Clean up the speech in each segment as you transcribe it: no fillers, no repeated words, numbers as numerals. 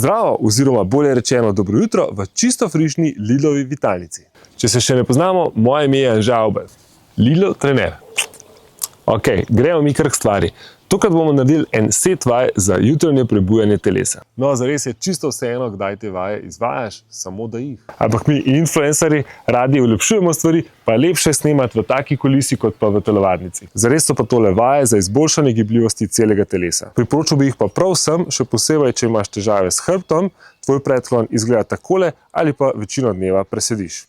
Zdravo oziroma bolje rečeno dobro jutro v čisto frišni Lidlovi vitalnici. Če se še ne poznamo, moje ime je Anže Avbelj, Lidlov trener. Ok, gremo mi kar k stvari. Tokrat bomo naredili en set vaj za jutranje prebujanje telesa. No, zares je čisto vseeno, kdaj te vaje izvajaš, samo da jih. Ampak mi influencerji radi ulepšujemo stvari, pa je lepše snemati v taki kulisi, kot pa v telovadnici. Zares so pa tole vaje za izboljšanje gibljivosti celega telesa. Priporočil bi jih pa prav vsem, še posebej, če imaš težave s hrbtom, tvoj predklon izgleda takole ali pa večino dneva presediš.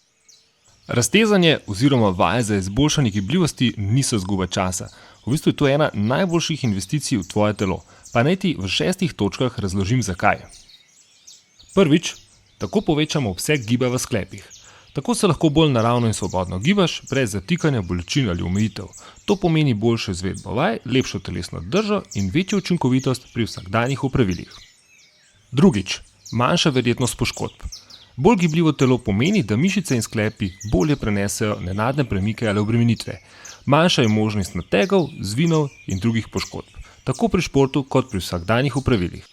Raztezanje oziroma vaje za izboljšanje gibljivosti niso izguba časa. V bistvu je to ena najboljših investicij v tvoje telo. Pa naj ti v 6 točkah razložim zakaj. Prvič, tako povečamo obseg giba v sklepih. Tako se lahko bolj naravno in svobodno gibaš, brez zatikanja, bolečin ali omejitev. To pomeni boljšo izvedbo vaj, lepšo telesno držo in večjo učinkovitost pri vsakdanjih opravilih. Drugič, manjša verjetnost poškodb. Bolj gibljivo telo pomeni, da mišice in sklepi bolje prenesejo nenadne premike ali obremenitve. Manjša je možnost nategov, zvinov in drugih poškodb, tako pri športu kot pri vsakdanjih opravilih.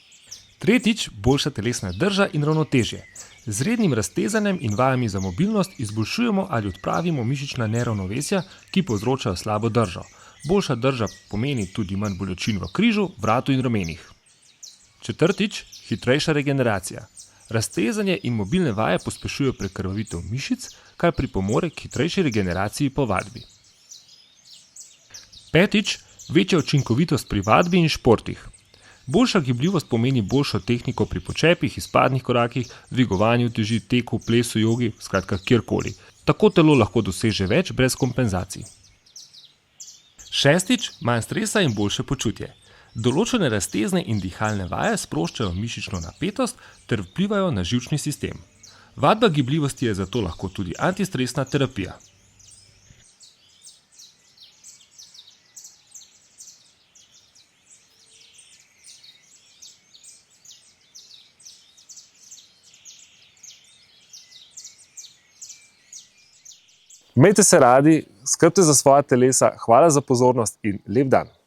Tretjič, boljša telesna drža in ravnotežje. Z rednim raztezanjem in vajami za mobilnost izboljšujemo ali odpravimo mišična neravnovesja, ki povzročajo slabo držo. Boljša drža pomeni tudi manj bolečin v križu, vratu in ramenih. Četrtič, hitrejša regeneracija. Raztezanje in mobilne vaje pospešujejo prekrvavitev mišic, kar pripomore k hitrejši regeneraciji po vadbi. Petič, večja učinkovitost pri vadbi in športih. Boljša gibljivost pomeni boljšo tehniko pri počepih, izpadnih korakih, dvigovanju teži, teku, plesu, jogi, skratka kjerkoli. Tako telo lahko doseže več brez kompenzacij. Šestič, manj stresa in boljše počutje. Določene raztezne in dihalne vaje sproščajo mišično napetost ter vplivajo na živčni sistem. Vadba gibljivosti je zato lahko tudi antistresna terapija. Imejte se radi, skrbite za svoja telesa, hvala za pozornost in lep dan.